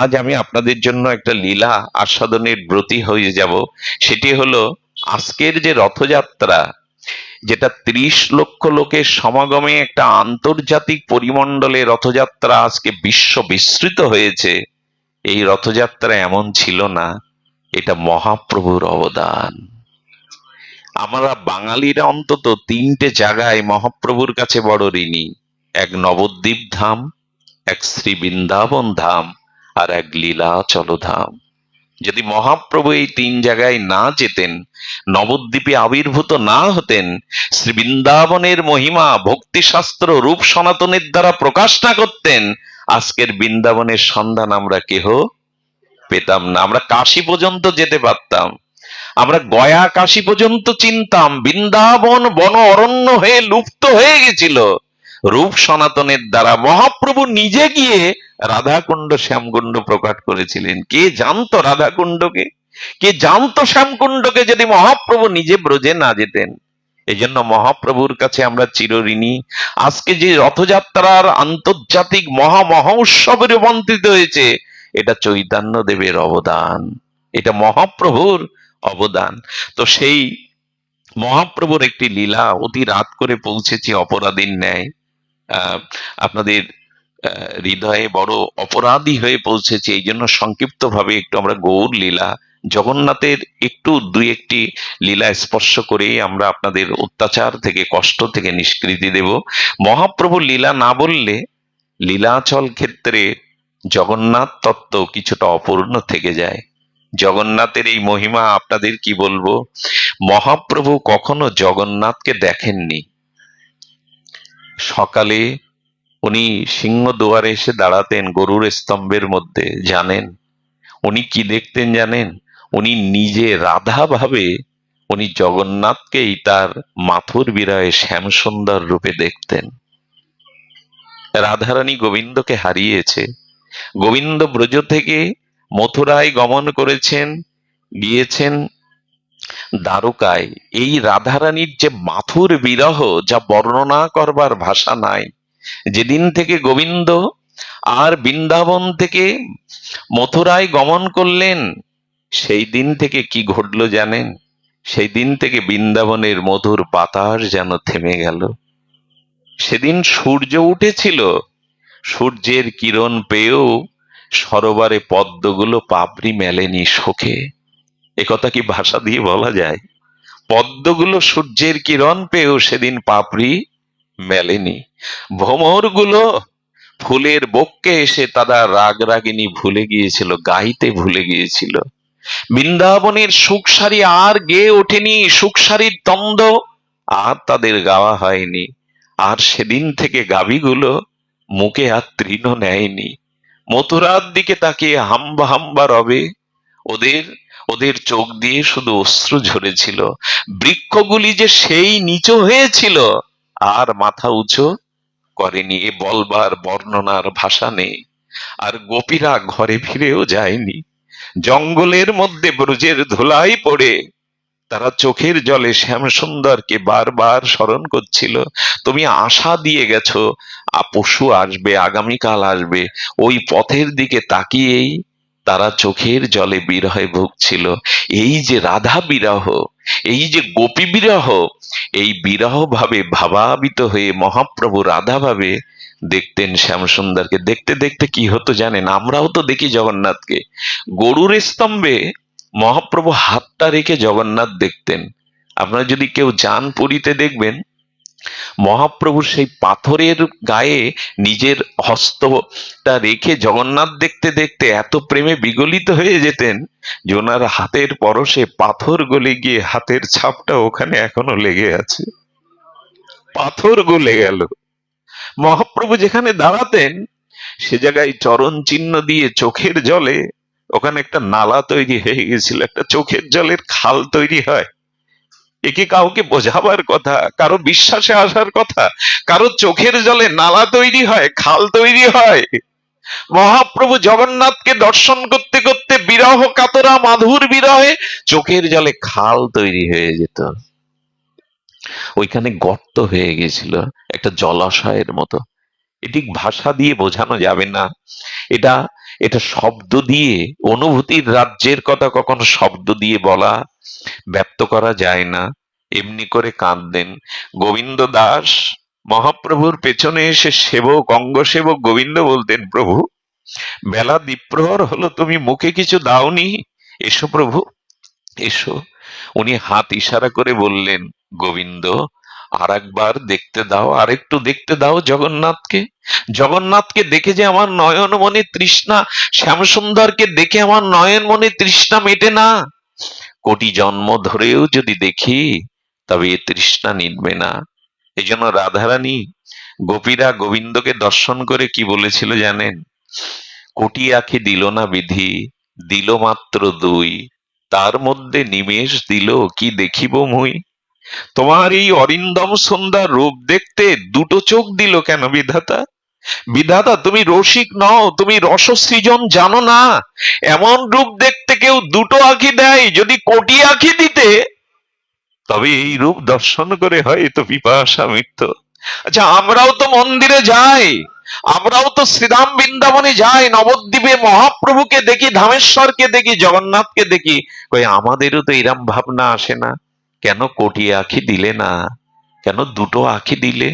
আজ আমি আপনাদের জন্য একটা লীলা আস্বাদনের ব্রতী হয়ে যাব। সেটি হলো আজকের যে রথযাত্রা, যেটা ৩০ লক্ষ লোকের সমাগমে একটা আন্তর্জাতিক পরিমণ্ডলে রথযাত্রা আজকে বিশ্ব বিস্তৃত হয়েছে। এই রথযাত্রা এমন ছিল না, এটা মহাপ্রভুর অবদান। আমরা বাঙালিরা অন্তত ৩টে জায়গায় মহাপ্রভুর কাছে বড় ঋণী। এক নবদ্বীপ ধাম, এক শ্রী বৃন্দাবন ধাম, আর এক লীলাচল ধাম। যদি মহাপ্রভু এই ৩ জায়গায় না যেতেন, নবদ্বীপে আবির্ভূত না হতেন, শ্রী বৃন্দাবনের মহিমা ভক্তিশাস্ত্র রূপ সনাতনের দ্বারা প্রকাশ না করতেন, আজকের বৃন্দাবনের সন্ধান আমরা কেহ পেতাম না। আমরা কাশী পর্যন্ত যেতে পারতাম, আমরা গয়া কাশী পর্যন্ত চিনতাম। বৃন্দাবন বন অরণ্য হয়ে লুপ্ত হয়ে গেছিল রূপ সনাতনের দ্বারা। মহাপ্রভু নিজে গিয়ে রাধাকুণ্ড শ্যামকুণ্ড প্রকাশ করেছিলেন। কে জানতো রাধাকুণ্ডকে, কে জানতো শ্যামকুণ্ডকে, যদি মহাপ্রভু নিজে ব্রজে না যেতেন? এই জন্য মহাপ্রভুর কাছে আমরা চিরঋণী। আজকে যে রথযাত্রার আন্তর্জাতিক মহা উৎসবে রূপান্তরিত হয়েছে, এটা চৈতন্য দেবের অবদান, এটা মহাপ্রভুর অবদান। তো সেই মহাপ্রভুর একটি লীলা অতি রাত করে পৌঁছেছি অপরাধীর ন্যায়। আপনাদের হৃদয়ে বড় অপরাধী হয়ে পৌঁছেছি। এই জন্য সংক্ষিপ্ত ভাবে একটু আমরা গৌর লীলা জগন্নাথের একটু দুই একটি লীলা স্পর্শ করে আমরা আপনাদের অত্যাচার থেকে, কষ্ট থেকে নিষ্কৃতি দেব। মহাপ্রভু লীলা না বললে লীলাচল ক্ষেত্রে জগন্নাথ তত্ত্ব কিছুটা অপূর্ণ থেকে যায়। জগন্নাথের এই মহিমা আপনাদের কি বলবো। মহাপ্রভু কখনো জগন্নাথকে দেখেননি। সকালে উনি সিংহ দুয়ারে এসে দাঁড়াতেন গরুর স্তম্ভের মধ্যে, জানেন উনি কি দেখতেন জানেন? উনি নিজে রাধা ভাবে উনি জগন্নাথকেই তার মাথুর বিরহে শ্যাম সুন্দর রূপে দেখতেন। রাধারানী গোবিন্দকে হারিয়েছে। গোবিন্দ ব্রজ থেকে মথুরায় গমন করেছেন, গিয়েছেন দ্বারকায়। এই রাধারানীর যে মাথুর বিরহ, যা বর্ণনা করবার ভাষা নাই। যেদিন থেকে গোবিন্দ আর বৃন্দাবন থেকে মথুরায় গমন করলেন, সেই দিন থেকে কি ঘটলো জানেন? সেই দিন থেকে বৃন্দাবনের মধুর বাতাস যেন থেমে গেল। সেদিন সূর্য উঠেছিল, সূর্যের কিরণ পেয়েও সরোবরে পদ্মগুলো পাপড়ি মেলেনি শোকে। একথা কি ভাষা দিয়ে বলা যায়? পদ্মগুলো সূর্যের কিরণ পেয়েও সেদিন পাপড়ি মেলেনি। ভ্রমরগুলো ফুলের বক্ষে এসে তারা রাগ রাগিনী ভুলে গিয়েছিল, গাইতে ভুলে গিয়েছিল। বৃন্দাবনের সুখসারী আর গেয়ে ওঠেনি, সুখসারীর দ্বন্দ্ব আর তাদের গাওয়া হয়নি। আর সেদিন থেকে গাভীগুলো মুখে আর তৃণ নেয়নি। মথুরার দিকে তাকিয়ে হাম্বা হাম্বা রবে, ওদের ওদের চোখ দিয়ে শুধু অশ্রু ঝরেছিল। বৃক্ষগুলি যে সেই নিচু হয়েছিল, আর মাথা উঁচু করেনি। এ বলবার বর্ণনার ভাষা নেই। আর গোপীরা ঘরে ফিরেও যায়নি। জঙ্গলের মধ্যে ব্রজের ধুলাই পড়ে তারা চোখের জলে শ্যাম সুন্দরকে বারবার স্মরণ করছিল। তুমি আশা দিয়ে গেছো পশু আসবে, আগামীকাল আসবে। ওই পথের দিকে তাকিয়েই তারা চোখের জলে বিরহে ভুগছিল। এই যে রাধা বিরহ, এই যে গোপী বিরহ, এই বিরহ ভাবে ভাবাবিত হয়ে মহাপ্রভু রাধা ভাবে দেখতেন শ্যামসুন্দরকে। দেখতে দেখতে কি হতো জানেন? আমরাও তো দেখি জগন্নাথকে। গরুর স্তম্ভে মহাপ্রভু হাতটা রেখে জগন্নাথ দেখতেন। আপনারা যদি কেউ যান পুরীতে, দেখবেন মহাপ্রভু সেই পাথরের গায়ে নিজের হস্তটা রেখে জগন্নাথ দেখতে দেখতে এত প্রেমে বিগলিত হয়ে যেতেন যে ওনার হাতের পরশে পাথর গলে গিয়ে হাতের ছাপটা ওখানে এখনো লেগে আছে। পাথর গলে গেল। মহাপ্রভু যেখানে দাঁড়াতেন সে জায়গায় চরণ চিহ্ন দিয়ে চোখের জলে ওখানে একটা নালা তৈরি হয়ে গেছিল, একটা চোখের জলের খাল তৈরি হয়। একে কাউকে বোঝাবার কথা, কারো বিশ্বাসে আসার কথা। কারো চোখের জলে নালা তৈরি হয়, খাল তৈরি হয়। মহাপ্রভু জগন্নাথকে দর্শন করতে করতে বিরহ কাতরা মাধুর বিরহে চোখের জলে খাল তৈরি হয়ে যেত। ওইখানে গর্ত হয়ে গেছিল, একটা জলাশয়ের মতো। এটি ভাষা দিয়ে বোঝানো যাবে না। এটা এটা শব্দ দিয়ে, অনুভূতির রাজ্যের কথা কখনো শব্দ দিয়ে বলা, ব্যক্ত করা যায় না। এমনি করে কাঁদতেন। গোবিন্দ দাস মহাপ্রভুর পেছনে এসে সেবক, অঙ্গ সেবক গোবিন্দ বলতেন, প্রভু বেলা দ্বিপ্রহর হলো, তুমি মুখে কিছু দাওনি, এসো প্রভু এসো। উনি হাত ইশারা করে বললেন, গোবিন্দ আর একবার দেখতে দাও, আর একটু দেখতে দাও জগন্নাথকে। জগন্নাথকে দেখে যে আমার নয়ন মনে তৃষ্ণা, শ্যামসুন্দরকে দেখে আমার নয়ন মনে তৃষ্ণা মেটে না। কোটি জন্ম ধরেও যদি দেখি তবে এ তৃষ্ণা মিটবে না। এই জন্য রাধারানী, গোপীরা গোবিন্দকে দর্শন করে কি বলেছিল জানেন? কোটি আঁখি দিল না বিধি, দিল মাত্র দুই, তার মধ্যে নিমেষ দিল কি দেখিব মুই। তোমার এই অরিন্দম সুন্দর রূপ দেখতে দুটো চোখ দিল কেন বিধাতা? বিধাতা তুমি রসিক নও, তুমি রস সৃজন জানো না। এমন রূপ দেখতে কেউ দুটো আঁখি দেয়, যদি কোটি আঁখি দিতে তবে এই রূপ দর্শন করে হয়তো পিপাসা মিটত। আচ্ছা, আমরাও তো মন্দিরে যাই, আমরাও তো শ্রীধাম বৃন্দাবনে যাই, নবদ্বীপে মহাপ্রভুকে দেখি, ধামেশ্বরকে দেখি, জগন্নাথকে দেখি, কই আমাদেরও তো এরম ভাবনা আসে না? কেন কোটি আঁখি দিলে না? কেন দুটো আঁখি দিলে?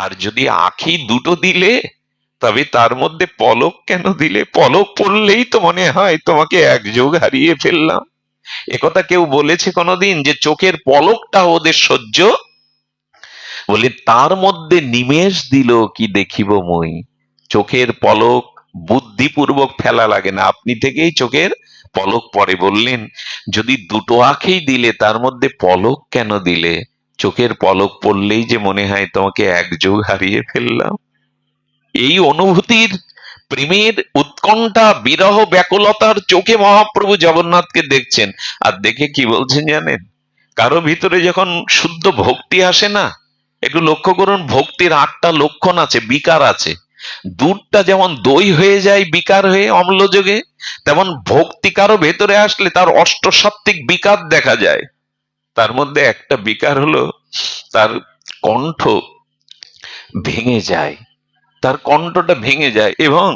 আর যদি আঁখি দুটো দিলে তবে তার মধ্যে পলক কেন দিলে? পলক পড়লেই তো মনে হয় তোমাকে একযোগ হারিয়ে ফেললাম। একথা কেউ বলেছে কোনোদিন যে চোখের পলকটা ওদের সহ্য? বলে তার মধ্যে নিমেষ দিল কি দেখিব মই। চোখের পলক বুদ্ধিপূর্বক ফেলা লাগে না, আপনি থেকেই চোখের পলক পড়ে। বললেন যদি দুটো আঁখি দিলে তার মধ্যে পলক কেন দিলে? চোখের পলক পড়লেই যে মনে হয় তোমাকে একযোগ হারিয়ে ফেললাম। এই অনুভূতির, প্রেমের উৎকণ্ঠা, বিরহ ব্যাকুলতার চোখে মহাপ্রভু জগন্নাথকে দেখছেন। আর দেখে কি বলছেন জানেন? কারো ভিতরে যখন শুদ্ধ ভক্তি আসে না, একটু লক্ষ্য করুন, ভক্তির 8টা লক্ষণ আছে, বিকার আছে। দুধটা যেমন দই হয়ে যায় বিকার হয়ে অম্লযোগে, তেমন ভক্তি কারো ভেতরে আসলে তার অষ্টসাত্ত্বিক বিকার দেখা যায়। তার মধ্যে একটা বিকার হলো তার কণ্ঠ ভেঙে যায়, তার কণ্ঠটা ভেঙে যায় এবং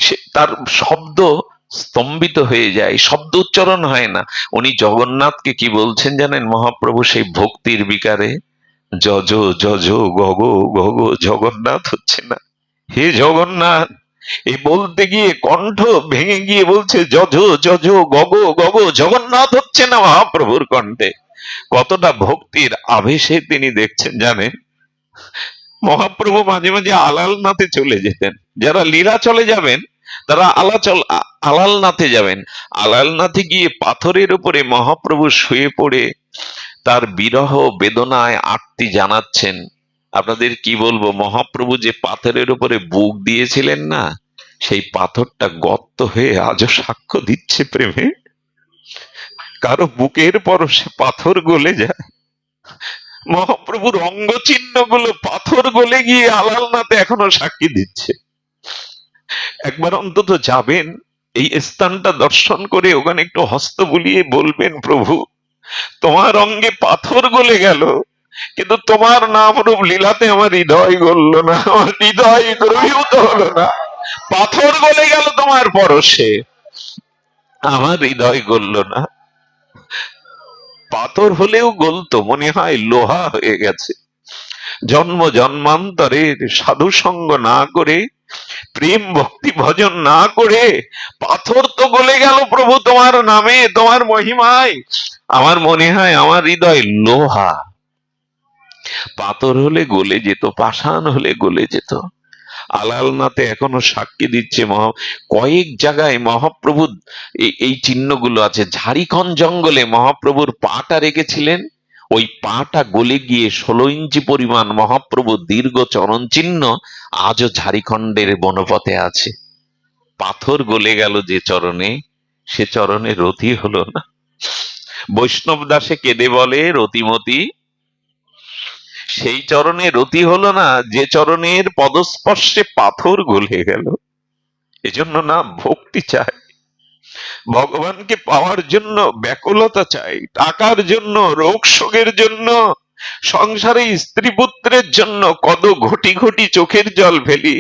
সে তার শব্দ স্তম্ভিত হয়ে যায়, শব্দ উচ্চারণ হয় না। উনি জগন্নাথকে কি বলছেন জানেন মহাপ্রভু সেই ভক্তির বিকারে? যজ যজ গগ গগ, জগন্নাথ হচ্ছে না, হে জগন্নাথ। এই বলতে গিয়ে কণ্ঠ ভেঙে গিয়ে বলছে যজ যজ গগ গগ, জগন্নাথ হচ্ছে না মহাপ্রভুর কণ্ঠে। কতটা ভক্তির আবেশে তিনি দেখছেন জানেন? মহাপ্রভু মাঝে মাঝে আলালনাথে চলে যেতেন। যারা লীলা চলে যাবেন তারা আলালনাথে যাবেন। আলালনাথে গিয়ে পাথরের উপরে মহাপ্রভু শুয়ে পড়ে তার বিরহ বেদনায় আর্তি জানাচ্ছেন। আপনাদের কি বলবো, মহাপ্রভু যে পাথরের উপরে বুক দিয়েছিলেন না, সেই পাথরটা গর্ত হয়ে আজও সাক্ষ্য দিচ্ছে প্রেমে। কারো বুকের পরশে পাথর গলে যায়, মহাপ্রভুর অঙ্গ চিহ্ন গুলো পাথর গলে গিয়ে আলালনাথে এখনো সাক্ষী দিচ্ছে। একবার অন্তত যাবেন, এই স্থানটা দর্শন করে ওখানে একটু হস্ত বুলিয়ে বলবেন, প্রভু তোমার অঙ্গে পাথর গলে গেল, কিন্তু তোমার নাম রূপ লীলাতে আমার হৃদয় গলল না, আমার হৃদয় দ্রবীভূত হলো না। পাথর গলে গেল তোমার পরশে, আমার হৃদয় গলল না। পাথর হলেও গলতো, মনে হয় লোহা হয়ে গেছে। জন্ম জন্মান্তরের সাধু সঙ্গ না করে, প্রেম ভক্তি ভজন না করে পাথর তো গলে গেল প্রভু তোমার নামে, তোমার মহিমায়। আমার মনে হয় আমার হৃদয় লোহা। পাথর হলে গলে যেত, পাষাণ হলে গলে যেত। আলালনাথে এখনো সাক্ষী দিচ্ছে কয়েক জায়গায় মহাপ্রভু এই চিহ্নগুলো আছে। ঝাড়িখণ্ড জঙ্গলে মহাপ্রভুর পাটা রেখেছিলেন, ওই পাটা গলে গিয়ে 16 ইঞ্চি পরিমাণ মহাপ্রভুর দীর্ঘ চরণ চিহ্ন আজও ঝাড়িখণ্ডের বনপথে আছে। পাথর গলে গেল যে চরণে, সে চরণে রতি হলো না। বৈষ্ণব দাসে কেঁদে বলে রতিমতি, সেই চরণে রতি হলো না যে চরণের পদস্পর্শে পাথর গলে গেল। এজন্য না ভক্তি চাই, ভগবানকে পাওয়ার জন্য ব্যাকুলতা চাই, টাকার জন্য, রোগ শোকের জন্য, সংসারে স্ত্রী পুত্রের জন্য কত ঘটি ঘটি চোখের জল ফেলি।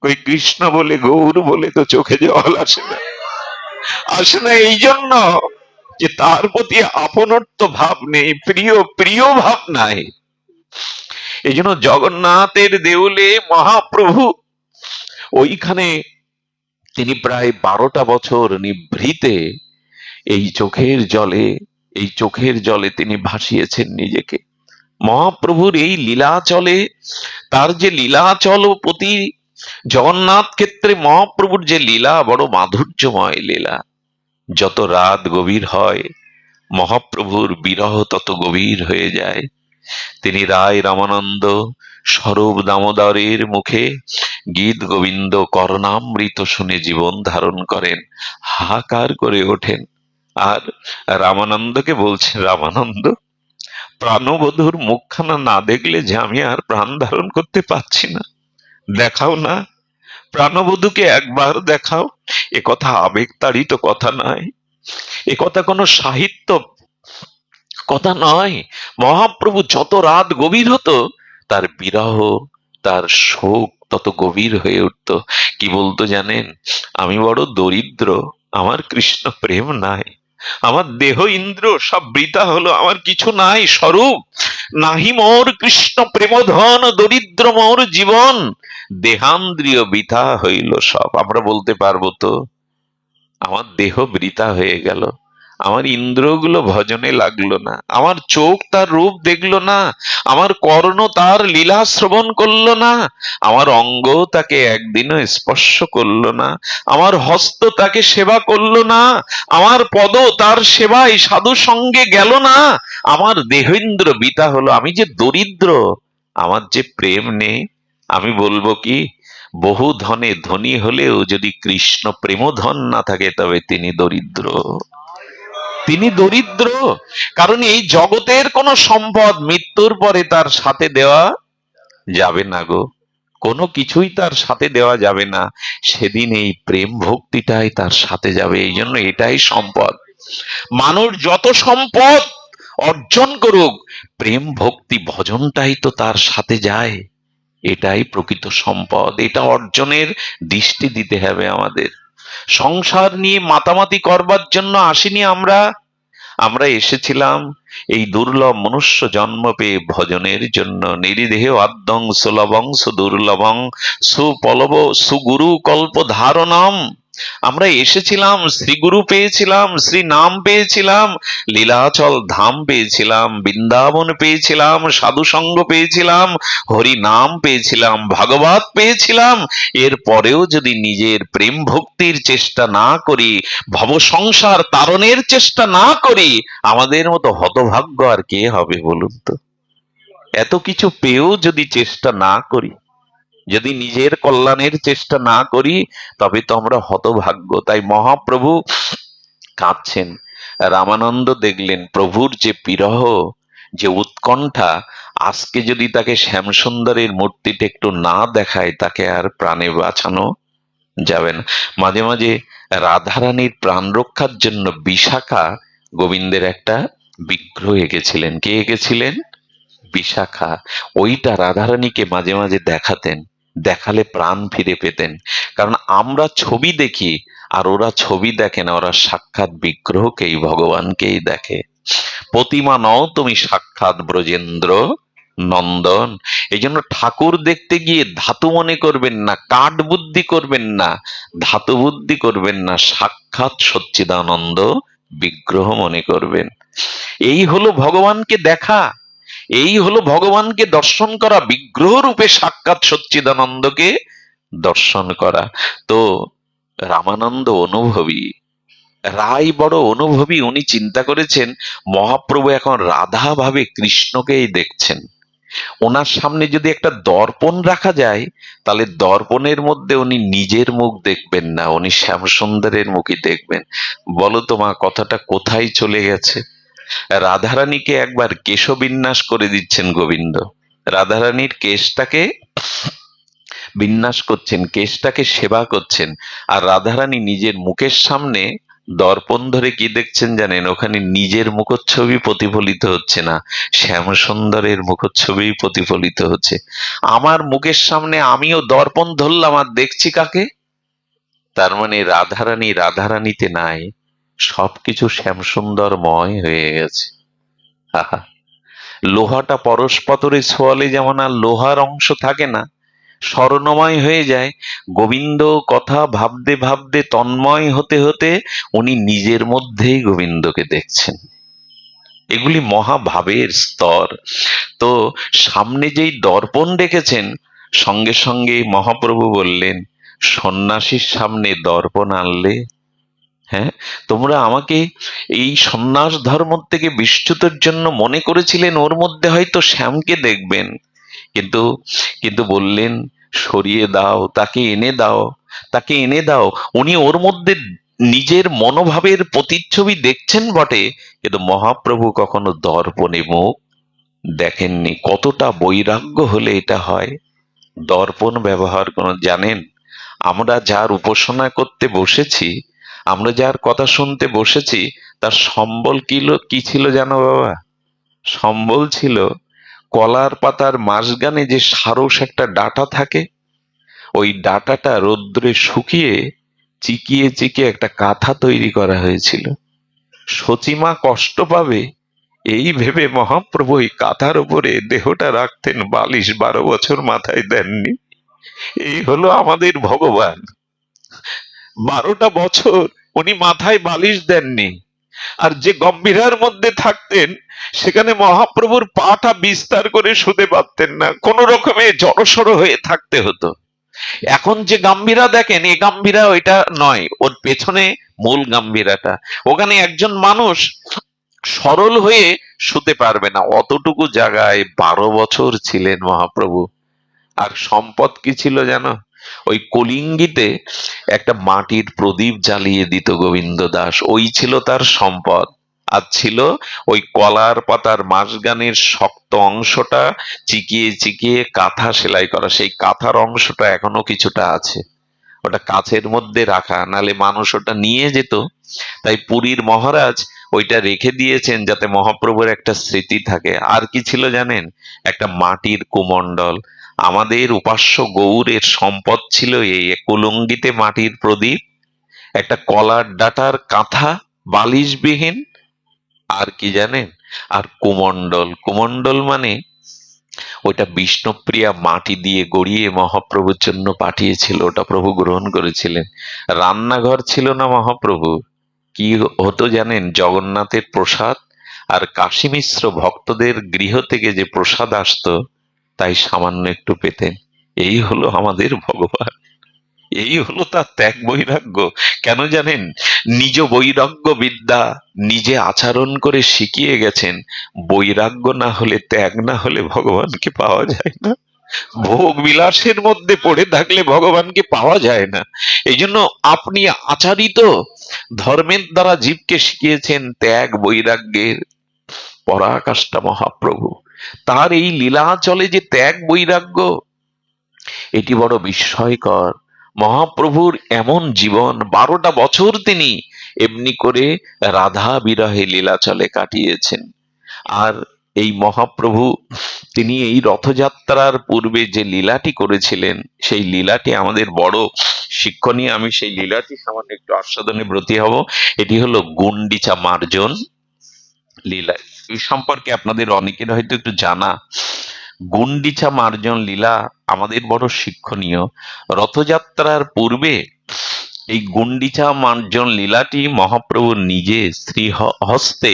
কই কৃষ্ণ বলে গৌর বলে তো চোখে জল আসে না। আসে না এই জন্য যে তার প্রতি আপনত্ব ভাব নেই, প্রিয় প্রিয় ভাব নাই। এই জন্য জগন্নাথের দেউলে মহাপ্রভু ওইখানে তিনি প্রায় 12টা বছর নিভৃতে এই চোখের জলে তিনি ভাসিয়েছেন নিজেকে। মহাপ্রভুর এই লীলাচলে, তার যে লীলাচল প্রতি জগন্নাথ ক্ষেত্রে মহাপ্রভুর যে লীলা বড় মাধুর্যময় লীলা। যত রাত গভীর হয় মহাপ্রভুর বিরহ তত গভীর হয়ে যায়। তিনি রায় রামানন্দ স্বরূপ দামোদরের মুখে গীত গোবিন্দ করণামৃত শুনে জীবন ধারণ করেন, হাহাকার করে ওঠেন। আর রামানন্দকে বলছেন, রামানন্দ, প্রাণবধূর মুখখানা না দেখলে যে আমি আর প্রাণ ধারণ করতে পারছি না, দেখাও না, প্রাণবধূকে একবার দেখাও। এ কথা আবেগতাড়িত কথা নয়, এ কথা কোনো সাহিত্য কথা নয়। মহাপ্রভু যত রাত গভীর হতো তার বিরহ, তার শোক তত গভীর হয়ে উঠত। কি বলতো জানেন? আমি বড় দরিদ্র, আমার কৃষ্ণ প্রেম নাই, আমার দেহ ইন্দ্র সব বৃথা হলো, আমার কিছু নাই স্বরূপ, নাহি মোর কৃষ্ণ প্রেমধন, দরিদ্র মোর জীবন, দেহান্দ্রিয় বৃথা হইল সব। আমরা বলতে পারবো তো আমার দেহ বৃথা হয়ে গেল, আমার ইন্দ্রগুলো ভজনে লাগলো না, আমার চোখ তার রূপ দেখলো না, আমার কর্ণ তার লীলা শ্রবণ করলো না, আমার অঙ্গ তাকে একদিনও স্পর্শ করলো না, আমার হস্ত তাকে সেবা করলো না, আমার পদ তার সেবায় সাধু সঙ্গে গেল না, আমার দেহেন্দ্র বৃথা হলো। আমি যে দরিদ্র, আমার যে প্রেম নেই। আমি বলবো কি, বহু ধনে ধনী হলেও যদি কৃষ্ণ প্রেমধন না থাকে তবে তিনি দরিদ্র, তিনি দরিদ্র। কারণ এই জগতের কোন সম্পদ মৃত্যুর পরে তার সাথে দেওয়া যাবে না গো, কোনো কিছুই তার সাথে দেওয়া যাবে না। সেদিন এই প্রেম ভক্তিটাই তার সাথে যাবে। এই জন্য এটাই সম্পদ। মানুষ যত সম্পদ অর্জন করুক, প্রেম ভক্তি ভজনটাই তো তার সাথে যায়। এটাই প্রকৃত সম্পদ। এটা অর্জনের দৃষ্টি দিতে হবে আমাদের। সংসার নিয়ে মাতামাতি করবার জন্য আসিনি আমরা। আমরা এসেছিলাম এই দুর্লভ মনুষ্য জন্ম পেয়ে ভজনের জন্য। নিরিদেহ আদ্যং সুলভং সুদুর্লভং সুপলব সুগুরু কল্প ধারণম। আমরা এসেছিলাম, শ্রীগুরু পেয়েছিলাম, শ্রী নাম পেয়েছিলাম, লীলাচল ধাম পেয়েছিলাম, বৃন্দাবন পেয়েছিলাম, সাধু সঙ্গ পেয়েছিলাম, হরি নাম পেয়েছিলাম, ভাগবত পেয়েছিলাম। এর পরেও যদি নিজের প্রেম ভক্তির চেষ্টা না করি, ভব সংসার তারণের চেষ্টা না করি, আমাদের মতো হতভাগ্য আর কে হবে বলুন তো? এত কিছু পেয়েও যদি চেষ্টা না করি, যদি নিজের কল্যাণের চেষ্টা না করি, তবে তো আমরা হতভাগ্য। তাই মহাপ্রভু কাঁদছেন। রামানন্দ দেখলেন প্রভুর যে বিরহ, যে উৎকণ্ঠা, আজকে যদি তাকে শ্যামসুন্দরের মূর্তিটা একটু না দেখায়, তাকে আর প্রাণে বাঁচানো যাবে না। মাঝে মাঝে রাধারানীর প্রাণ রক্ষার জন্য বিশাখা গোবিন্দের একটা বিগ্রহ এঁকেছিলেন। কে এঁকেছিলেন? বিশাখা। ওইটা রাধারানীকে মাঝে মাঝে দেখাতেন, দেখালে প্রাণ ফিরে পেতেন। কারণ আমরা ছবি দেখি, আর ওরা ছবি দেখে না, ওরা সাক্ষাৎ বিগ্রহকেই, ভগবানকেই দেখে। প্রতিমা নও তুমি, সাক্ষাৎ ব্রজেন্দ্র নন্দন। এই জন্য ঠাকুর দেখতে গিয়ে ধাতু মনে করবেন না, কাঠ বুদ্ধি করবেন না, ধাতু বুদ্ধি করবেন না, সাক্ষাৎ সচ্চিদানন্দ বিগ্রহ মনে করবেন। এই হলো ভগবানকে দেখা, এই হলো ভগবানকে দর্শন করা, বিগ্রহ রূপে সাক্ষাৎ সচ্চিদানন্দকে দর্শন করা। তো রামানন্দ অনুভবী, রায় বড় অনুভবী। উনি চিন্তা করেছেন মহাপ্রভু এখন রাধা ভাবে কৃষ্ণকেই দেখছেন। ওনার সামনে যদি একটা দর্পণ রাখা যায়, তাহলে দর্পণের মধ্যে উনি নিজের মুখ দেখবেন না, উনি শ্যামসুন্দরের মুখই দেখবেন। বলো তো মা, কথাটা কোথায় চলে গেছে? রাধারানীকে একবার কেশবিন্যাস করে দিচ্ছেন গোবিন্দ, রাধারানীর কেশটাকে বিন্যাস করছেন, কেশটাকে সেবা করছেন, আর রাধারানী নিজের মুখের সামনে দর্পণ ধরে কি দেখছেন জানেন? ওখানে নিজের মুখচ্ছবি প্রতিফলিত হচ্ছে না, শ্যামসুন্দরের মুখচ্ছবি প্রতিফলিত হচ্ছে। আমার মুখের সামনে আমিও দর্পণ ধরলাম আর দেখছি কাকে? তার মানে রাধারানী রাধারানীতে নাই, সবকিছু শ্যামসুন্দরময় হয়ে গেছে। আহা, লোহাটা পরশ পাথরে ছোঁয়ালে যেমন আর লোহার অংশ থাকে না, স্বর্ণময় হয়ে যায়। গোবিন্দ কথা ভাবতে ভাবতে তন্ময় হতে হতে উনি নিজের মধ্যেই গোবিন্দকে দেখছেন। এগুলি মহাভাবের স্তর। তো সামনে যেই দর্পণ রেখেছেন, সঙ্গে সঙ্গে মহাপ্রভু বললেন, সন্ন্যাসীর সামনে দর্পণ আনলে? হ্যাঁ, তোমরা আমাকে এই সন্ন্যাস ধর্ম থেকে বিচ্যুতের জন্য মনে করেছিলেন, ওর মধ্যে হয়তো শ্যামকে দেখবেন, কিন্তু কিন্তু বললেন সরিয়ে দাও, তাকে এনে দাও, তাকে এনে দাও। উনি ওর মধ্যে নিজের মনোভাবের প্রতিচ্ছবি দেখছেন বটে, কিন্তু মহাপ্রভু কখনো দর্পণে মুখ দেখেননি। কতটা বৈরাগ্য হলে এটা হয়? দর্পণ ব্যবহার করুন। জানেন, আমরা যার উপাসনা করতে বসেছি, আমরা যার কথা শুনতে বসেছি, তার সম্বল কি ছিল জানো বাবা? সম্বল ছিল কলার পাতার মাঝখানে যে সারস একটা ডাঁটা থাকে, ওই ডাঁটাটা রৌদ্রে শুকিয়ে চিকিয়ে চিকিয়ে একটা কাঁথা তৈরি করা হয়েছিল। সচিমা কষ্ট পাবে এই ভেবে মহাপ্রভু ওই কাঁথার উপরে দেহটা রাখতেন, বালিশ 12 বছর মাথায় দেননি। এই হলো আমাদের ভগবান। 12টা বছর উনি মাথায় বালিশ দেননি। আর যে গম্ভীরার মধ্যে থাকতেন, সেখানে মহাপ্রভুর পাটা বিস্তার করে শুতে পারতেন না, কোন রকমে জড়সড় হয়ে থাকতে হতো। এখন যে গাম্ভীরা দেখেন, এ গাম্ভীরা ওইটা নয়, ওর পেছনে মূল গাম্ভীরাটা। ওখানে একজন মানুষ সরল হয়ে শুতে পারবে না, অতটুকু জায়গায় 12 বছর ছিলেন মহাপ্রভু। আর সম্পদ কি ছিল জানো? ওই কলিঙ্গিতে একটা মাটির প্রদীপ জ্বালিয়ে দিত গোবিন্দ দাস, ওই ছিল তার সম্পদ। আর ছিল ওই কলার পাতার মাঝখানের শক্ত অংশটা চিকিয়ে চিকিয়ে কাঁথা সেলাই করা, সেই কাঁথার অংশটা এখনো কিছুটা আছে, ওটা কাছের মধ্যে রাখা, নালে মানুষ ওটা নিয়ে যেত। তাই পুরীর মহারাজ ওইটা রেখে দিয়েছেন যাতে মহাপ্রভুর একটা স্মৃতি থাকে। আর কি ছিল জানেন? একটা মাটির কুমণ্ডল। আমাদের উপাস্য গৌরের সম্পদ ছিল এই কুলঙ্গিতে মাটির প্রদীপ, একটা কলার ডাঁটার কাঁথা বালিশবিহীন, আর কি জানেন? আর কুমণ্ডল। কুমণ্ডল মানে ওইটা বিষ্ণুপ্রিয়া মাটি দিয়ে গড়িয়ে মহাপ্রভুর জন্য পাঠিয়েছিল, ওটা প্রভু গ্রহণ করেছিলেন। রান্নাঘর ছিল না মহাপ্রভু। কি হতো জানেন? জগন্নাথের প্রসাদ আর কাশী মিশ্র ভক্তদের গৃহ থেকে যে প্রসাদ আসতো, তাই সামান্য একটু পেতেন। এই হলো আমাদের ভগবান, এই হলো তার ত্যাগ বৈরাগ্য। কেন জানেন? নিজ বৈরাগ্য বিদ্যা নিজে আচরণ করে শিখিয়ে গেছেন। বৈরাগ্য না হলে, ত্যাগ না হলে ভগবানকে পাওয়া যায় না। ভোগ বিলাসের মধ্যে পড়ে থাকলে ভগবানকে পাওয়া যায় না। এই জন্য আপনি আচারিত ধর্মের দ্বারা জীবকে শিখিয়েছেন ত্যাগ বৈরাগ্যের পরাকাষ্ঠা মহাপ্রভু। তার এই লীলাচলে যে ত্যাগ বৈরাগ্য, এটি বড় বিস্ময়কর। মহাপ্রভুর এমন জীবন, 12টা বছর তিনি এমনি করে রাধা বিরহে লীলাচলে কাটিয়েছেন। আর এই মহাপ্রভু তিনি এই রথযাত্রার পূর্বে যে লীলাটি করেছিলেন, সেই লীলাটি আমাদের বড় শিক্ষণীয়। আমি সেই লীলাটি সামান্য একটু আস্বাদনে ব্রতী হব। এটি হলো গুন্ডিচা মার্জন লীলা। এই সম্পর্কে আপনাদের অনেকের হয়তো একটু জানা। গুন্ডিচা মার্জন লীলা আমাদের বড় শিক্ষণীয়। রথযাত্রার পূর্বে এই গুন্ডিচা মার্জন লীলাটি মহাপ্রভু নিজে শ্রী হস্তে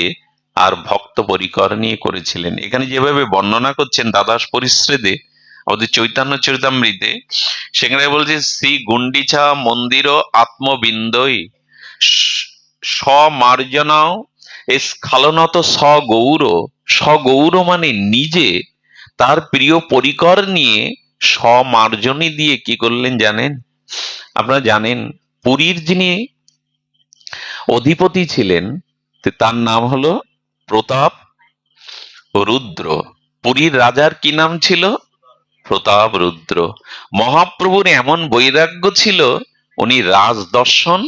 আর ভক্ত পরিকর নিয়ে করেছিলেন। এখানে যেভাবে বর্ণনা করছেন দ্বাদশ পরিচ্ছেদে আমাদের চৈতন্য চরিতামৃতে, সেখানে বলছে শ্রী গুন্ডিচা মন্দির আত্মবিন্দই স্বমার্জনাও স্খালনত স্বগৌর। স্বগৌর মানে নিজে তার প্রিয় পরিকর নিয়ে স্বমার্জনী দিয়ে কি করলেন জানেন? আপনারা জানেন পুরীর যিনি অধিপতি ছিলেন, তার নাম হলো প্রতাপ রুদ্র। পুরীর রাজার কি নাম ছিল? প্রতাপ রুদ্র। মহাপ্রভুর এমন বৈরাগ্য ছিল, উনি রাজ দর্শন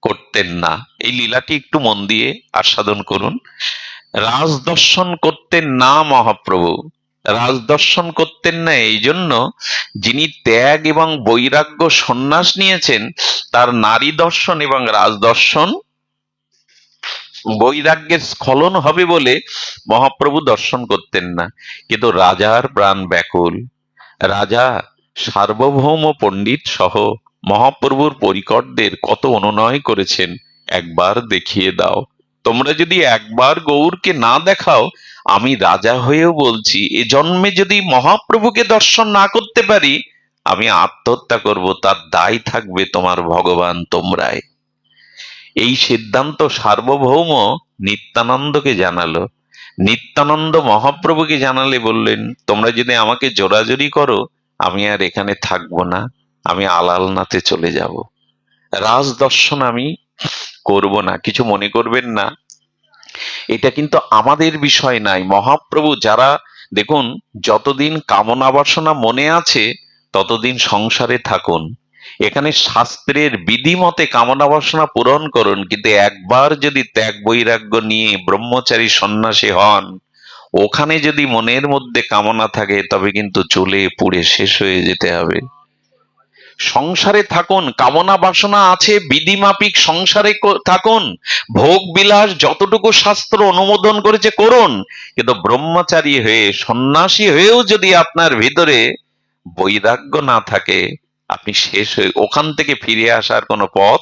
করতেন না। এই লীলাটি একটু মন দিয়ে আস্বাদন করুন। রাজদর্শন করতেন না মহাপ্রভু। রাজদর্শন করতেন না এই জন্য, যিনি ত্যাগ এবং বৈরাগ্য সন্ন্যাস নিয়েছেন তার নারী দর্শন এবং রাজদর্শন বৈরাগ্যের স্খলন হবে বলে মহাপ্রভু দর্শন করতেন না। কিন্তু রাজার প্রাণ ব্যাকুল। রাজা সার্বভৌম পণ্ডিত সহ মহাপ্রভুর পরিকরদের কত অনুনয় করেছেন, একবার দেখিয়ে দাও। তোমরা যদি একবার গৌরকে না দেখাও, আমি রাজা হয়েও বলছি এ জন্মে যদি মহাপ্রভুকে দর্শন না করতে পারি, আমি আত্মহত্যা করব, তার দায় থাকবে তোমার ভগবান তোমরাই। এই সিদ্ধান্ত সার্বভৌম নিত্যানন্দকে জানালো। নিত্যানন্দ মহাপ্রভুকে জানালে বললেন, তোমরা যদি আমাকে জোরাজুরি করো, আমি আর এখানে থাকবো না, আমি আলালনাথে চলে যাব। রাজদর্শন আমি করব না, কিছু মনে করবেন না। এটা কিন্তু আমাদের বিষয় নাই। মহাপ্রভু যারা, দেখুন, যতদিন কামনা বাসনা মনে আছে ততদিন সংসারে থাকুন। এখানে শাস্ত্রের বিধিমতে কামনা বাসনা পূরণ করুন, কিন্তু একবার যদি ত্যাগ বৈরাগ্য নিয়ে ব্রহ্মচারী সন্ন্যাসী হন, ওখানে যদি মনের মধ্যে কামনা থাকে তবে কিন্তু জ্বলে পুড়ে শেষ হয়ে যেতে হবে। সংসারে থাকুন, কামনা বাসনা আছে বিধিমাফিক সংসারে থাকুন, ভোগ বিলাস যতটুকু শাস্ত্র অনুমোদন করেছে করুন, কিন্তু ব্রহ্মচারী হয়ে সন্ন্যাসী হয়েও যদি আপনার ভিতরে বৈরাগ্য না থাকে, আপনি শেষ হয়ে ওখান থেকে ফিরে আসার কোনো পথ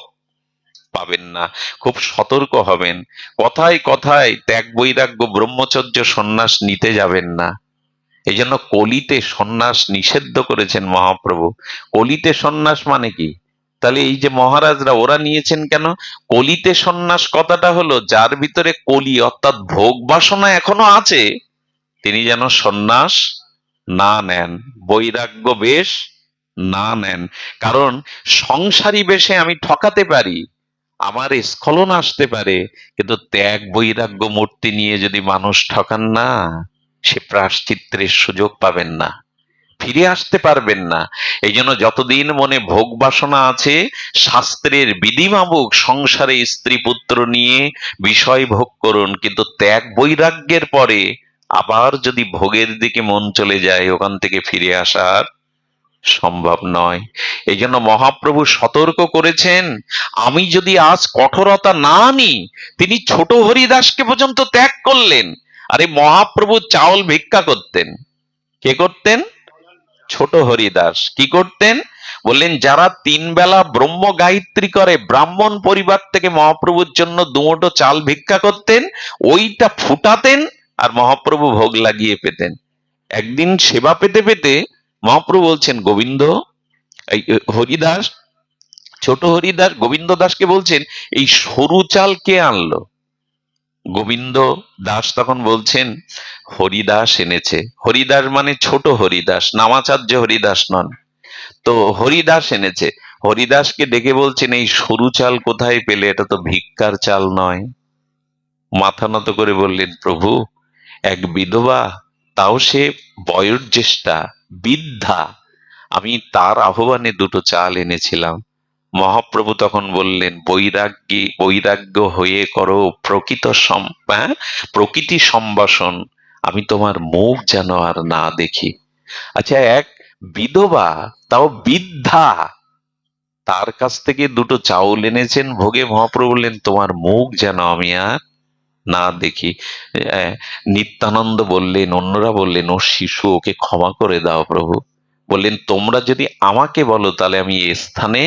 পাবেন না। খুব সতর্ক হবেন। কথায় কথায় ত্যাগ বৈরাগ্য ব্রহ্মচর্য সন্ন্যাস নিতে যাবেন না। এই জন্য কলিতে সন্ন্যাস নিষিদ্ধ করেছেন মহাপ্রভু। কলিতে সন্ন্যাস মানে কি? তাহলে এই যে মহারাজরা ওরা নিয়েছেন কেন? কলিতে সন্ন্যাস কথাটা হলো, যার ভিতরে কলি অর্থাৎ ভোগ বাসনা এখনো আছে, তিনি যেন সন্ন্যাস না নেন, বৈরাগ্য বেশ না নেন। কারণ সংসারী বেশে আমি ঠকাতে পারি, আমার স্খলন আসতে পারে, কিন্তু ত্যাগ বৈরাগ্য মূর্তি নিয়ে যদি মানুষ ঠকান না, সে প্রায়শ্চিত্তের সুযোগ পাবেন না, ফিরে আসতে পারবেন না। এই জন্য যতদিন মনে ভোগ বাসনা আছে, শাস্ত্রের বিধিমাবুক সংসারে স্ত্রী পুত্র নিয়ে বিষয় ভোগ করুন, কিন্তু ত্যাগ বৈরাগ্যের পরে আবার যদি ভোগের দিকে মন চলে যায়, ওখান থেকে ফিরে আসার সম্ভব নয়। এই জন্য মহাপ্রভু সতর্ক করেছেন, আমি যদি আজ কঠোরতা না আনি, তিনি ছোট হরিদাসকে পর্যন্ত ত্যাগ করলেন। আরে মহাপ্রভু চাউল ভিক্ষা করতেন। কে করতেন? ছোট হরিদাস। কি করতেন? বললেন, যারা তিন বেলা ব্রহ্ম গায়ত্রী করে ব্রাহ্মণ পরিবার থেকে মহাপ্রভুর জন্য দুমুঠো চাল ভিক্ষা করতেন, ওইটা ফুটাতেন আর মহাপ্রভু ভোগ লাগিয়ে পেতেন। একদিন সেবা পেতে পেতে মহাপ্রভু বলছেন, গোবিন্দ, এই হরিদাস, ছোট হরিদাস গোবিন্দ দাসকে বলছেন, এই সরু চাল কে আনলো? গোবিন্দ দাস তখন বলছেন, হরিদাস এনেছে। হরিদাস মানে ছোট হরিদাস, নামাচার্য হরিদাস নন। তো হরিদাস এনেছে। হরিদাসকে ডেকে বলছেন, এই সরু চাল কোথায় পেলে? এটা তো ভিক্ষার চাল নয়। মাথা নত করে বললেন, প্রভু, এক বিধবা, তাও সে বয়োজ্যেষ্ঠা, বৃদ্ধা, আমি তার আহ্বানে দুটো চাল এনেছিলাম। মহাপ্রভু তখন বললেন, বৈরাগ্য হয়ে করো প্রকৃতি সম্ভাষণ, আমি তোমার মুখ যেন আর না দেখি। আচ্ছা, এক বিধবা, তাও বৃদ্ধা, তার কাছ থেকে দুটো চাউল এনেছেন ভোগে, মহাপ্রভু বললেন, তোমার মুখ যেন আমি আর না দেখি। নিত্যানন্দ বললেন, অন্যরা বললেন, ও শিশু, ওকে ক্ষমা করে দাও প্রভু। বললেন, তোমরা যদি আমাকে বলো তাহলে আমি এ স্থানে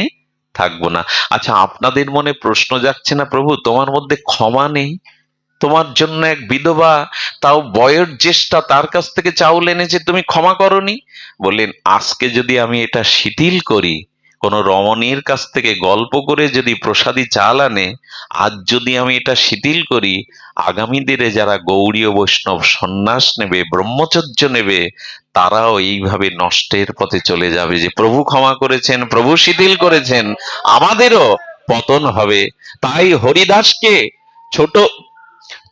থাকবো না। আচ্ছা, আপনাদের মনে প্রশ্ন যাচ্ছে না, প্রভু তোমার মধ্যে ক্ষমা নেই? তোমার জন্য এক বিধবা, তাও বয়োজ্যেষ্ঠা, তার কাছ থেকে চাউল এনেছে, তুমি ক্ষমা করনি? বললেন, আজকে যদি আমি এটা শিথিল করি, কোন রমণীর কাছ থেকে গল্প করে যদি প্রসাদী চাল আনে, আজ যদি আমি এটা শিথিল করি, আগামী দিনে যারা গৌড়ীয় বৈষ্ণব সন্ন্যাস নেবে, ব্রহ্মচর্য নেবে, তারাও এইভাবে নষ্টের পথে চলে যাবে। যে প্রভু ক্ষমা করেছেন, প্রভু শিথিল করেছেন, আমাদেরও পতন হবে। তাই হরিদাসকে, ছোট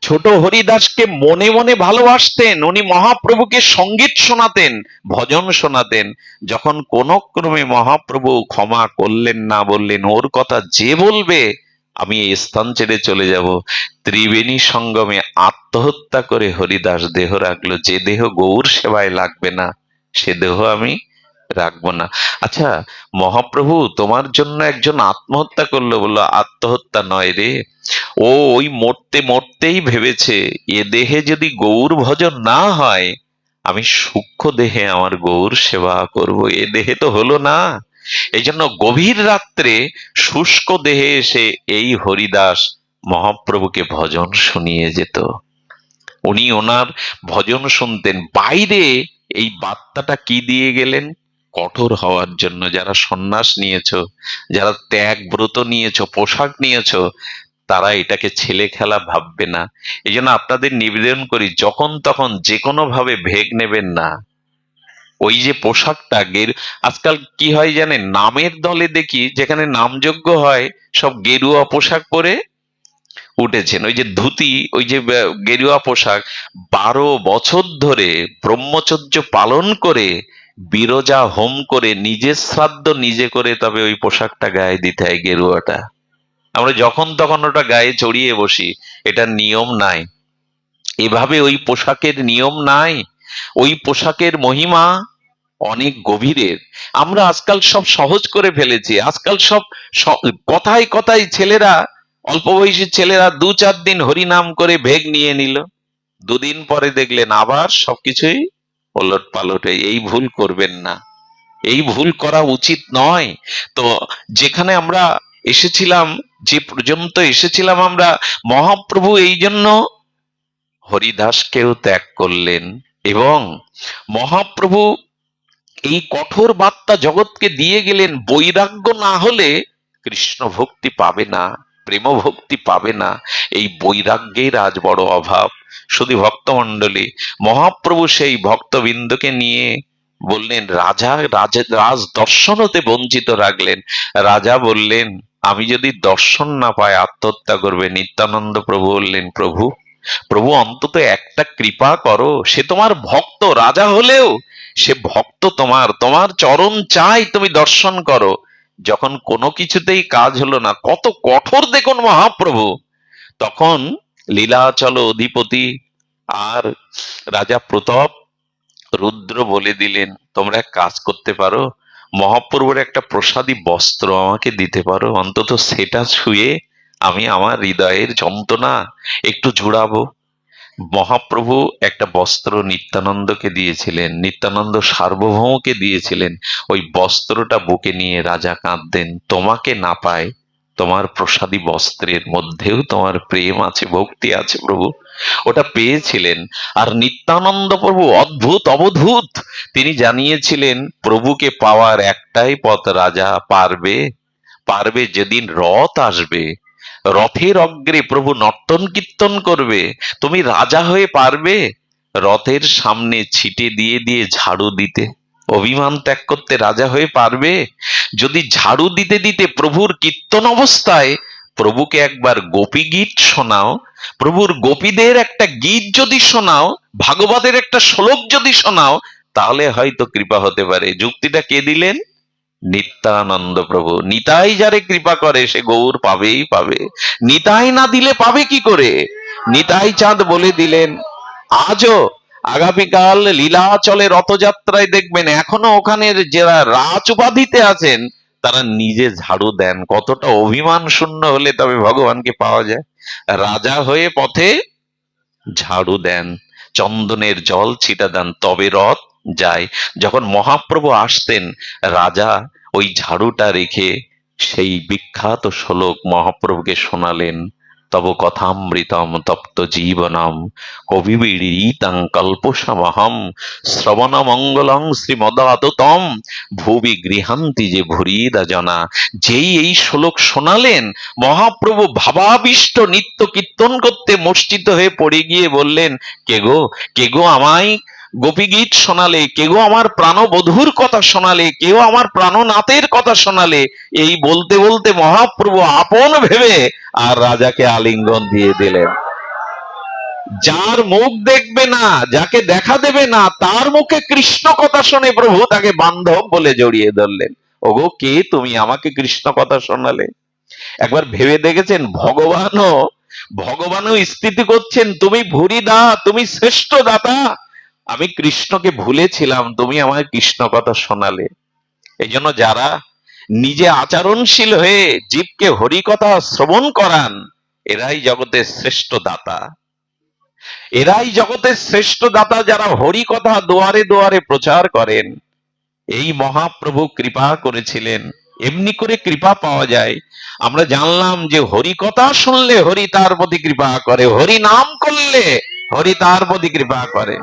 ছোট হরিদাসকে মনে মনে ভালোবাসতেন। উনি মহাপ্রভুকে সঙ্গীত শোনাতেন, ভজন শোনাতেন। যখন কোন ক্রমে মহাপ্রভু ক্ষমা করলেন না, বললেন, ওর কথা যে বলবে আমি এই স্থান ছেড়ে চলে যাব। ত্রিবেণী সঙ্গমে আত্মহত্যা করে হরিদাস দেহ রাখলো। যে দেহ গৌর সেবায় লাগবে না সে দেহ আমি রাখবো না। আচ্ছা, মহাপ্রভু তোমার জন্য একজন আত্মহত্যা করলো, বললো আত্মহত্যা নয় রে, ও ওই মরতে মরতেই ভেবেছে এ দেহে যদি গৌর ভজন না হয় আমি সূক্ষ্ম দেহে আমার গৌর সেবা করব, এ দেহে তো হলো না। এই জন্য গভীর রাত্রে শুষ্ক দেহে এসে এই হরিদাস মহাপ্রভুকে ভজন শুনিয়ে যেত। উনি ওনার ভজন শুনতেন। বাইরে এই বার্তাটা কি দিয়ে গেলেন? কঠোর হওয়ার জন্য। যারা সন্ন্যাস নিয়েছো, যারা ত্যাগ ব্রত নিয়েছো, পোশাক নিয়েছো, তারা এটাকে ছেলে খেলা ভাববে না। এই জন্য আপনাদের নিবেদন করি, যখন তখন যে কোনো ভাবে ভেগ নেবেন না। ওই যে পোশাকটা আজকাল কি হয় জানেন, নামের দলে দেখি যেখানে নামযজ্ঞ হয় সব গেরুয়া পোশাক পরে উঠেছেন। ওই যে ধুতি, ওই যে গেরুয়া পোশাক, 12 বছর ধরে ব্রহ্মচর্য পালন করে বিরজা হোম করে নিজের শ্রাদ্ধ নিজে করে তবে ওই পোশাকটা গায়ে দিতে হয়, গেরুয়াটা। আমরা যখন তখন ওটা গায়ে চড়িয়ে বসি, এটা নিয়ম নাই। এভাবে ওই পোশাকের নিয়ম নাই। ওই পোশাকের মহিমা অনেক গভীরের। আমরা আজকাল সব সহজ করে ফেলেছি। আজকাল সব কথায় কথায় ছেলেরা, অল্প বয়সী ছেলেরা 2-4 দিন হরিনাম করে ভেগ নিয়ে নিল, 2 দিন পরে দেখলেন আবার সবকিছুই ওলট পালট। এই ভুল করবেন না, এই ভুল করা উচিত নয়। তো যেখানে আমরা এসেছিলাম, যে পর্যন্ত এসেছিলাম আমরা, মহাপ্রভু এই জন্য হরিদাসকেও ত্যাগ করলেন। এবং মহাপ্রভু এই কঠোর বার্তা জগৎকে দিয়ে গেলেন, বৈরাগ্য না হলে কৃষ্ণ ভক্তি পাবে না, প্রেম ভক্তি পাবে না। এই বৈরাগ্যের আজ বড় অভাব। শুধু ভক্তমণ্ডলী, মহাপ্রভু সেই ভক্তবৃন্দকে নিয়ে বললেন, রাজ দর্শন হতে বঞ্চিত রাখলেন। রাজা বললেন আমি যদি দর্শন না পাই আত্মহত্যা করবে। নিত্যানন্দ প্রভু বললেন, প্রভু প্রভু অন্তত একটা কৃপা করো, সে তোমার ভক্ত, রাজা হলেও সে ভক্ত তোমার, তোমার চরণ চাই তুমি দর্শন করো। যখন কোনো কিছুতেই কাজ হলো না, কত কঠোর দেখুন মহাপ্রভু। তখন লীলাচল অধিপতি আর রাজা প্রতাপ রুদ্র বলে দিলেন, তোমরা এক কাজ করতে পারো, মহাপ্রভুর একটা প্রসাদী বস্ত্র আমাকে দিতে পারো, অন্তত সেটা ছুঁয়ে আমি আমার হৃদয়ের যন্ত্রণা একটু জুড়াবো। মহাপ্রভু একটা বস্ত্র নিত্যানন্দকে দিয়েছিলেন, নিত্যানন্দ সার্বভৌমকে দিয়েছিলেন। ওই বস্ত্রটা বুকে নিয়ে রাজা কাঁদতেন, তোমাকে না পায়, তোমার প্রসাদী বস্ত্রের মধ্যেও তোমার প্রেম আছে, ভক্তি আছে প্রভু। ওটা পেয়েছিলেন। আর নিত্যানন্দ প্রভু অদ্ভুত অবধূত, তিনি জানিয়েছিলেন প্রভুকে পাওয়ার একটাই পথ, রাজা পারবে, পারবে যেদিন রথ আসবে, রথের অগ্রে প্রভু নর্তন কীর্তন করবে, তুমি রাজা হয়ে পারবে রথের সামনে ছিটে দিয়ে দিয়ে ঝাড়ু দিতে? অভিমান ত্যাগ করতে রাজা হয়ে পারবে? যদি ঝাড়ু দিতে দিতে প্রভুর কীর্তন অবস্থায় প্রভুকে একবার গোপী গীত শোনাও, প্রভুর গোপীদের একটা গীত যদি শোনাও, ভাগবতের একটা শ্লোক যদি শোনাও, তাহলে হয়তো কৃপা হতে পারে। যুক্তিটা কে দিলেন? নিত্যানন্দ প্রভু। নিতাই যারে কৃপা করে সে গৌর পাবেই পাবে, নিতাই না দিলে পাবে কি করে? নিতাই চাঁদ বলে দিলেন, আজও আগামীকাল লীলাচলে রথযাত্রায় দেখবেন এখনো ওখানে যারা রাজ উপাধিতে আছেন তারা নিজে ঝাড়ু দেন। কতটা অভিমান শূন্য হলে তবে ভগবানকে পাওয়া যায়? রাজা হয়ে পথে ঝাড়ু দেন, চন্দনের জল ছিটা দেন, তবে রথ যায়। যখন মহাপ্রভু আসতেন রাজা ওই ঝাড়ুটা রেখে সেই বিখ্যাত শ্লোক মহাপ্রভুকে শোনালেন, তব কথামৃতম তপ্ত জীবনম কবিবিড়িতং কল্পসমহম শ্রবণ মঙ্গলং শ্রীমদাততম ভুবি গৃহান্তি যে ভুরিদা জনা। যেই এই শ্লোক শোনালেন, মহাপ্রভু ভাবাবিষ্ট নিত্য কীর্তন করতে মূর্ছিত হয়ে পড়ে গিয়ে বললেন, কে গো, কে গো আমায় গোপী গীত শোনালে, কে গো আমার প্রাণবধূর কথা শোনালে, কেউ আমার প্রাণনাথের কথা শোনালে। এই বলতে বলতে মহাপ্রভু আপন ভেবে আর রাজাকে আলিঙ্গন দিয়ে দিলেন। যার মুখ দেখবে না, যাকে দেখা দেবে না, তার মুখে কৃষ্ণ কথা শুনে প্রভু তাকে বান্ধব বলে জড়িয়ে ধরলেন। ওগো কে তুমি, আমাকে কৃষ্ণ কথা শোনালে? একবার ভেবে দেখেছেন ভগবানও স্তুতি করছেন, তুমি ভুরি দা, তুমি শ্রেষ্ঠ দাতা। আমি কৃষ্ণকে ভুলেছিলাম, তুমি আমায় কৃষ্ণ কথা শোনালে। এই জন্য যারা নিজে আচরণশীল হয়ে জীবকে হরি কথা শ্রবণ করান, এরাই জগতের শ্রেষ্ঠ দাতা। এরাই জগতের শ্রেষ্ঠ দাতা, যারা হরি কথা দুয়ারে দুয়ারে প্রচার করেন। এই মহাপ্রভু কৃপা করেছিলেন, এমনি করে কৃপা পাওয়া যায়। আমরা জানলাম যে হরি কথা শুনলে হরি তার প্রতি কৃপা করে, হরি নাম করলে হরি তার প্রতি কৃপা করে।